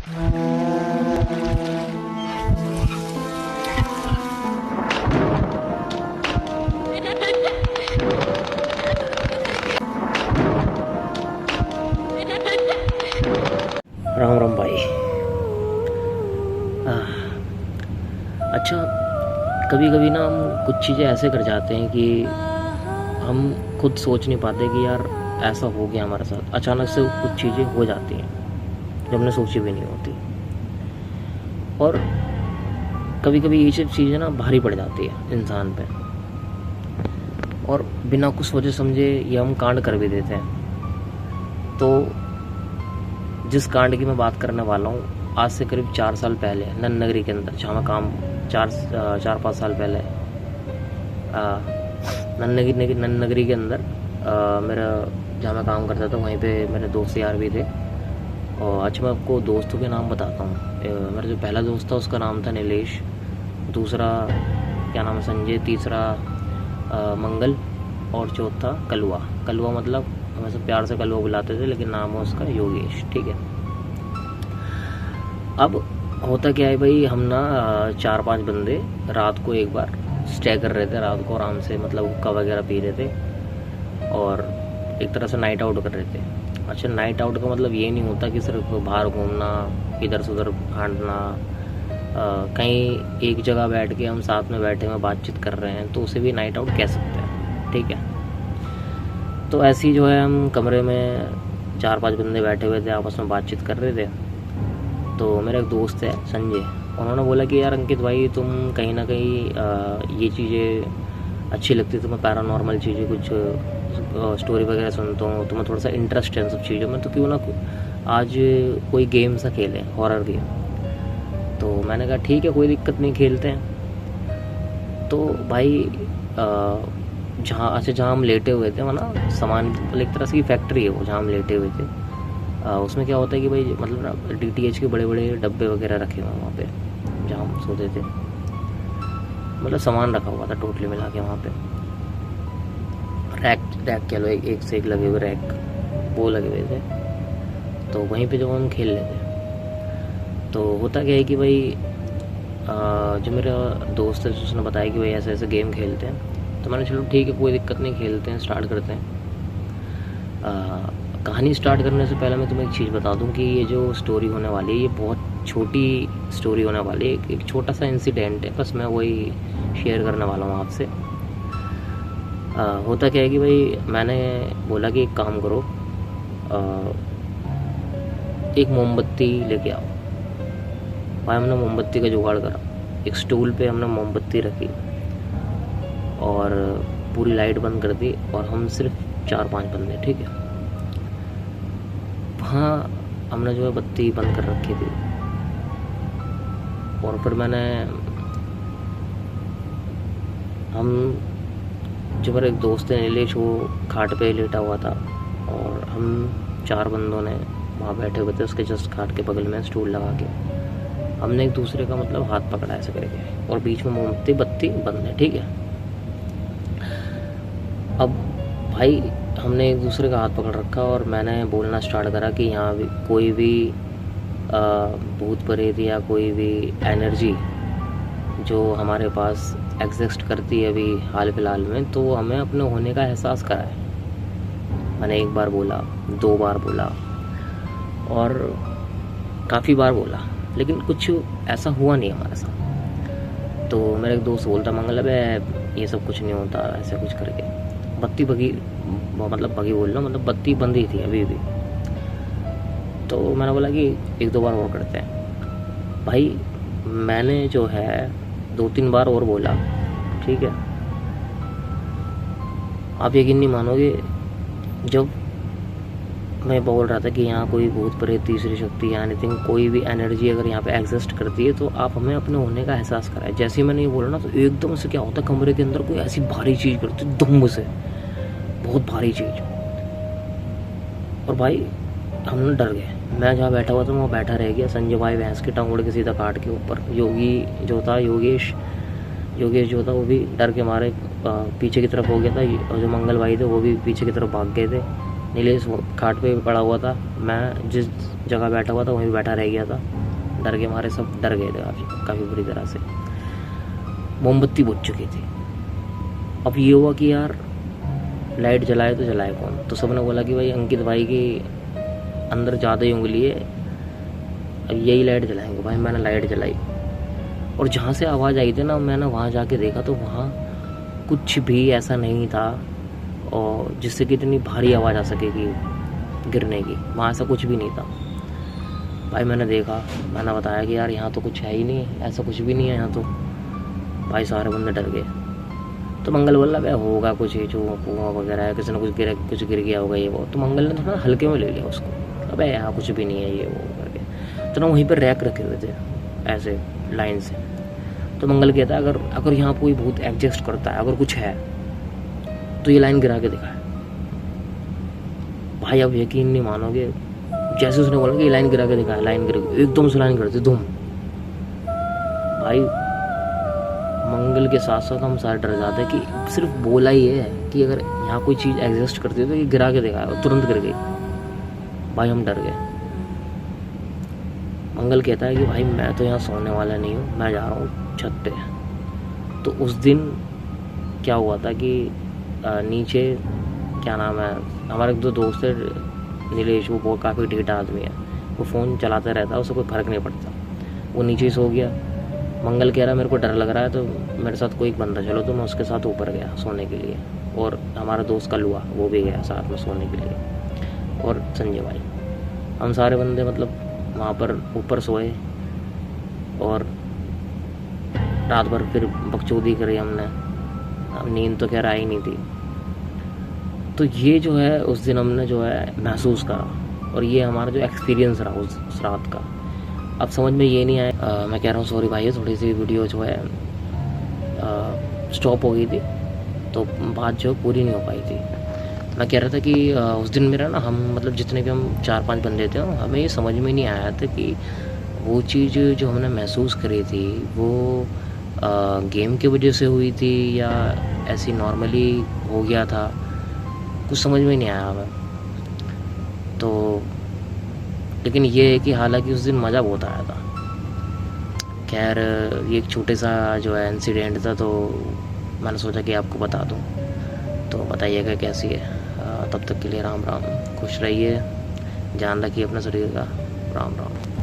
राम राम भाई। अच्छा, कभी कभी ना हम कुछ चीज़ें ऐसे कर जाते हैं कि हम खुद सोच नहीं पाते कि यार ऐसा हो गया हमारे साथ। अचानक से कुछ चीज़ें हो जाती हैं जो हमने सोची भी नहीं होती, और कभी कभी ये सब चीज़ें ना भारी पड़ जाती है इंसान पे, और बिना कुछ सोचे समझे ये हम कांड कर भी देते हैं। तो जिस कांड की मैं बात करने वाला हूँ, आज से करीब 4 साल पहले नन्नगरी के अंदर, जहाँ मैं काम 4-5 साल पहले नन्नगरी के अंदर मेरा, जहाँ मैं काम करता था वहीं पे मेरे दोस्त यार भी थे। और अच्छा, मैं आपको दोस्तों के नाम बताता हूँ। मेरा जो पहला दोस्त था उसका नाम था नीलेश, दूसरा क्या नाम है संजय, तीसरा मंगल, और चौथा कलुआ। कलुआ मतलब हमें सब प्यार से कलुआ बुलाते थे, लेकिन नाम है उसका योगेश। ठीक है। अब होता क्या है भाई, हम ना 4-5 बंदे रात को एक बार स्टे कर रहे थे, रात को आराम से, मतलब हुक्का वगैरह पी रहे थे और एक तरह से नाइट आउट कर रहे थे। अच्छा, नाइट आउट का मतलब ये नहीं होता कि सिर्फ बाहर घूमना, इधर से उधर भागना। कहीं एक जगह बैठ के हम साथ में बैठे हुए बातचीत कर रहे हैं तो उसे भी नाइट आउट कह सकते हैं। ठीक है। तो ऐसे ही जो है, हम कमरे में 4-5 बंदे बैठे हुए थे, आपस में बातचीत कर रहे थे। तो मेरा एक दोस्त है संजय, उन्होंने बोला कि यार अंकित भाई, तुम कहीं ना कहीं ये चीज़ें अच्छी लगती है तुम्हें, पैरानॉर्मल चीज़ें, कुछ स्टोरी वगैरह सुनता हूँ, तुम्हें थोड़ा सा इंटरेस्ट है इन सब चीज़ों में, तो क्यों ना आज कोई गेम सा खेलें, हॉरर गेम। तो मैंने कहा ठीक है, कोई दिक्कत नहीं, खेलते हैं। तो भाई जहाँ हम लेटे हुए थे वहाँ ना सामान, मतलब एक तरह से की फैक्ट्री है वो, जहाँ हम लेटे हुए थे। उसमें क्या होता है कि भाई, मतलब ना DTH के बड़े बड़े डब्बे वगैरह रखे हुए हैं वहाँ पे जहाँ हम सोते थे, मतलब सामान रखा हुआ था टोटली मिला के वहाँ पे। रैक कह लो, एक से एक लगे हुए रैक, वो लगे हुए थे। तो वहीं पे जो हम खेल रहे थे, तो होता क्या है कि भाई जो मेरा दोस्त है उसने बताया कि भाई ऐसे ऐसे गेम खेलते हैं। तो मैंने चलो ठीक है, कोई दिक्कत नहीं, खेलते हैं, स्टार्ट करते हैं। कहानी स्टार्ट करने से पहले मैं तुम्हें एक चीज़ बता दूं कि ये जो स्टोरी होने वाली है, ये बहुत छोटी स्टोरी होने वाली है। एक छोटा सा इंसिडेंट है, बस मैं वही शेयर करने वाला हूँ आपसे। होता क्या है कि भाई, मैंने बोला कि एक काम करो, एक मोमबत्ती लेके आओ। भाई हमने मोमबत्ती का जुगाड़ करा, एक स्टूल पे हमने मोमबत्ती रखी और पूरी लाइट बंद कर दी, और हम सिर्फ 4-5 बंदे। ठीक है। वहाँ हमने जो है बत्ती बंद कर रखी थी, और फिर हम जो मेरा एक दोस्त है नीलेश, वो खाट पे लेटा हुआ था, और हम 4 बंदों ने वहाँ बैठे हुए थे उसके जस्ट खाट के बगल में स्टूल लगा के। हमने एक दूसरे का मतलब हाथ पकड़ा ऐसे करके, और बीच में मोमबत्ती बत्ती बंद है। ठीक है। अब भाई हमने एक दूसरे का हाथ पकड़ रखा, और मैंने बोलना स्टार्ट करा कि यहाँ भी कोई भी भूत प्रेत या कोई भी एनर्जी जो हमारे पास एग्जिस्ट करती है अभी हाल फिलहाल में, तो हमें अपने होने का एहसास कराए। मैंने एक बार बोला, 2 बार बोला, और काफ़ी बार बोला, लेकिन कुछ ऐसा हुआ नहीं हमारे साथ। तो मेरा एक दोस्त बोलता, मंगल अब ये सब कुछ नहीं होता, ऐसे कुछ करके। बत्ती भगी, मतलब भगी बोल रहा हूँ, मतलब बत्ती बंद ही थी अभी भी। तो मैंने बोला कि 1-2 बार और करते हैं। भाई मैंने जो है 2-3 बार और बोला। ठीक है। आप यकीन नहीं मानोगे, जब मैं बोल रहा था कि यहाँ कोई भूत प्रेत, तीसरी शक्ति या एनीथिंग, कोई भी एनर्जी अगर यहाँ पे एग्जिस्ट करती है, तो आप हमें अपने होने का एहसास कराए। जैसे ही मैंने ये बोला ना, तो एकदम से क्या होता है, कमरे के अंदर कोई ऐसी भारी चीज़ करती है, धुम से, बहुत भारी चीज़। और भाई हम डर गए। मैं जहाँ बैठा हुआ था वहाँ बैठा रह गया। संजय भाई भैंस की टांग उड़ के सीधा काट के ऊपर। योगी जो था, योगेश जो था, वो भी डर के मारे पीछे की तरफ हो गया था, और जो मंगल भाई थे वो भी पीछे की तरफ भाग गए थे। नीलेश खाट पे पड़ा हुआ था, मैं जिस जगह बैठा हुआ था वहीं बैठा रह गया था। डर के मारे सब डर गए थे काफ़ी बुरी तरह से। मोमबत्ती बुझ चुकी थी। अब ये हुआ कि यार लाइट जलाए तो जलाए कौन। तो सबने बोला कि भाई अंकित भाई की अंदर ज़्यादा ही उंगली है, अब यही लाइट जलाएंगे। भाई मैंने लाइट जलाई और जहाँ से आवाज़ आई थी ना, मैंने वहाँ जाके देखा तो वहाँ कुछ भी ऐसा नहीं था और जिससे कि इतनी भारी आवाज़ आ सकेगी गिरने की, वहाँ ऐसा कुछ भी नहीं था। भाई मैंने देखा, मैंने बताया कि यार यहाँ तो कुछ है ही नहीं, ऐसा कुछ भी नहीं है यहाँ तो। भाई सारे बंदे डर गए। तो मंगल बोला भाई होगा कुछ ही, जो कुआं वगैरह है, किसी ने कुछ गिर गया होगा ये वो। तो मंगल ने थोड़ा हल्के में ले लिया उसको, अबे यहाँ कुछ भी नहीं है ये वो करके। तो ना वहीं पर रैक रखे हुए थे ऐसे लाइन से। तो मंगल कहता है अगर यहाँ कोई भूत एग्जिस्ट करता है, अगर कुछ है तो ये लाइन गिरा के दिखाए। भाई अब यकीन नहीं मानोगे, जैसे उसने बोला कि ये लाइन गिरा के दिखाया, लाइन गिर एकदम से लाइन गिरती धूम। भाई मंगल के साथ साथ हम सारे डर जाते कि सिर्फ बोला ही है कि अगर यहाँ कोई चीज़ एग्जिस्ट करती है तो ये गिरा के दिखाया और तुरंत गिर गई। भाई हम डर गए। मंगल कहता है कि भाई मैं तो यहाँ सोने वाला नहीं हूँ, मैं जा रहा हूँ छत पे। तो उस दिन क्या हुआ था कि नीचे क्या नाम है, हमारे दो दोस्त है नीलेश, वो काफ़ी ढीठा आदमी है, वो फ़ोन चलाता रहता है, उसे कोई फ़र्क नहीं पड़ता। वो नीचे ही सो गया। मंगल कह रहा मेरे को डर लग रहा है तो मेरे साथ कोई बंदा चलो, तो मैं उसके साथ ऊपर गया सोने के लिए। और हमारा दोस्त कलुआ वो भी गया साथ में सोने के लिए, और संजय भाई। हम सारे बंदे मतलब वहाँ पर ऊपर सोए और रात भर फिर बकचोदी करी हमने। नींद तो खैर आई नहीं थी। तो ये जो है उस दिन हमने जो है महसूस करा, और ये हमारा जो एक्सपीरियंस रहा उस रात का। अब समझ में ये नहीं आया, मैं कह रहा हूँ सॉरी भाई, थोड़ी सी वीडियो जो है स्टॉप हो गई थी तो बात जो पूरी नहीं हो पाई थी। मैं कह रहा था कि उस दिन मेरा ना, हम मतलब जितने भी हम 4-5 बंदे थे, हमें ये समझ में नहीं आया था कि वो चीज़ जो हमने महसूस करी थी वो गेम की वजह से हुई थी या ऐसी नॉर्मली हो गया था, कुछ समझ में नहीं आया हमें। तो लेकिन ये है कि हालांकि उस दिन मज़ा बहुत आया था। खैर ये एक छोटे सा जो है इंसिडेंट था, तो मैंने सोचा कि आपको बता दूं। तो बताइएगा कैसी है। तब तक के लिए राम राम, खुश रहिए, ध्यान रखिए अपने शरीर का। राम राम।